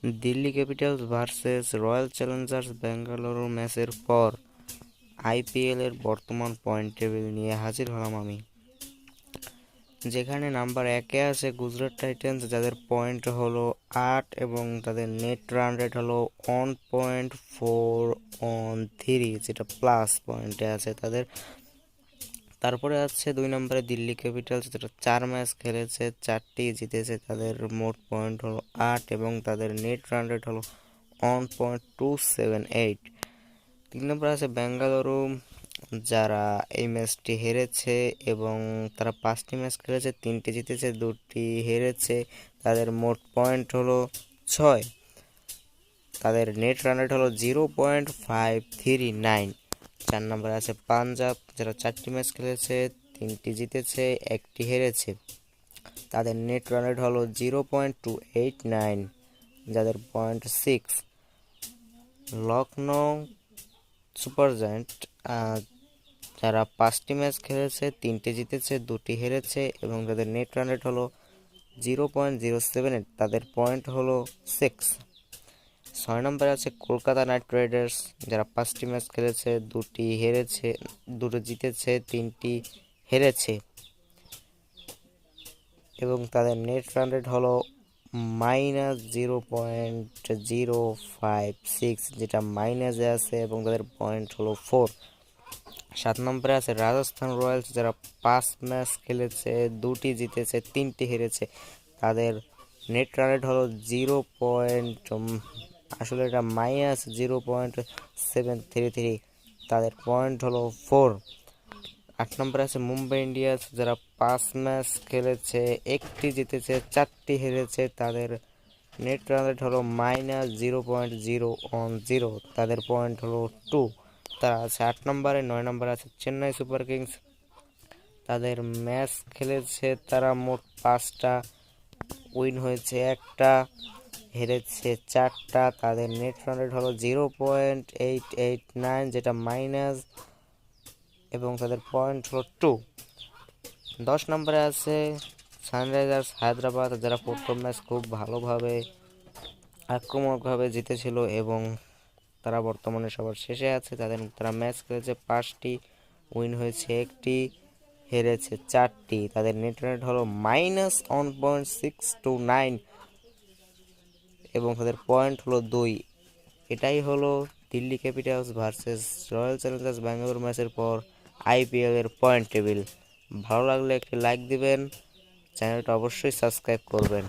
Delhi Capitals versus royal Challengers Bangalore ম্যাচের পর IPL এর বর্তমান পয়েন্ট টেবিল নিয়ে হাজির হলাম আমি। যেখানে নাম্বার 1-এ আছে গুজরাট টাইটান্স, যাদের পয়েন্ট হলো 8 এবং তাদের নেট রান রেট হলো 1.4 যেটা প্লাস পয়েন্টে আছে তাদের। তারপরে আছে 2 নম্বরে দিল্লি ক্যাপিটালস, যেটা 4 ম্যাচ খেলেছে, 4টি জিতেছে, তাদের মোট পয়েন্ট হলো 8 এবং তাদের নেট রান রেট হলো 1.278। 3 নম্বরে আছে বেঙ্গালুরু, যারা এই ম্যাচটি হেরেছে এবং তারা 5টি ম্যাচ খেলেছে, 3টি জিতেছে, 2টি হেরেছে, তাদের মোট পয়েন্ট হলো 6, তাদের নেট রান রেট হলো 0.539। 4 নম্বরে আছে পাঞ্জাব, যারা 4টি ম্যাচ খেলেছে, 3টি জিতেছে, 1টি হেরেছে, তাদের নেট রান রেট হলো 0.289, যাদের পয়েন্ট 6। লখনৌ সুপার জায়ান্ট, যারা 5টি ম্যাচ খেলেছে, 3টি জিতেছে, 2টি হেরেছে এবং তাদের নেট রান রেট হলো 0.078, তাদের পয়েন্ট হলো 6। 6 নম্বরে আছে কলকাতা নাইট রাইডার্স, যারা 5টি ম্যাচ খেলেছে, 2টি হেরেছে, 2টি জিতেছে, 3টি হেরেছে এবং তাদের নেট রান রেট হলো -0.056, যেটা মাইনাসে আছে এবং তাদের পয়েন্ট হলো 4। 7 নম্বরে আছে রাজস্থান রয়্যালস, যারা 5 ম্যাচ খেলেছে, 2টি জিতেছে, 3টি হেরেছে, তাদের নেট রান রেট হলো আসলে এটা -0.733, তাদের পয়েন্ট হলো 4। 8 নম্বরে আছে মুম্বাই ইন্ডিয়ান্স, যারা 5 ম্যাচ খেলেছে, 1টি জিতেছে, 4টি হেরেছে, তাদের নেট রান রেট হলো -0.010, তাদের পয়েন্ট হলো 2। তারা আছে 8 নম্বরে। 9 নম্বরে আছে চেন্নাই সুপার কিংস, তাদের ম্যাচ খেলেছে, তারা মোট 5টা, উইন হয়েছে 1টা, হেরেছে 4টা, তাদের নেট রান রেট হলো 0.889, যেটা মাইনাস এবং তাদের পয়েন্ট হলো 2। 10 নম্বরে আছে সানরাইজার্স হায়দ্রাবাদ, যারা প্রথম ম্যাচ খুব ভালোভাবে আক্রমণভাবে জিতেছিল এবং তারা বর্তমানে সবার শেষে আছে। তারা ম্যাচ খেলেছে 5টি, উইন হয়েছে 1টি, হেরেছে 4টি, তাদের নেট রান হলো -1.629 এবং তাদের পয়েন্ট হলো 2। এটাই হলো Delhi Capitals versus royal Challengers Bangalore ম্যাচের পর আইপিএল এর পয়েন্ট টেবিল। ভালো লাগলে একটি লাইক দিবেন, চ্যানেলটা অবশ্যই সাবস্ক্রাইব করবেন।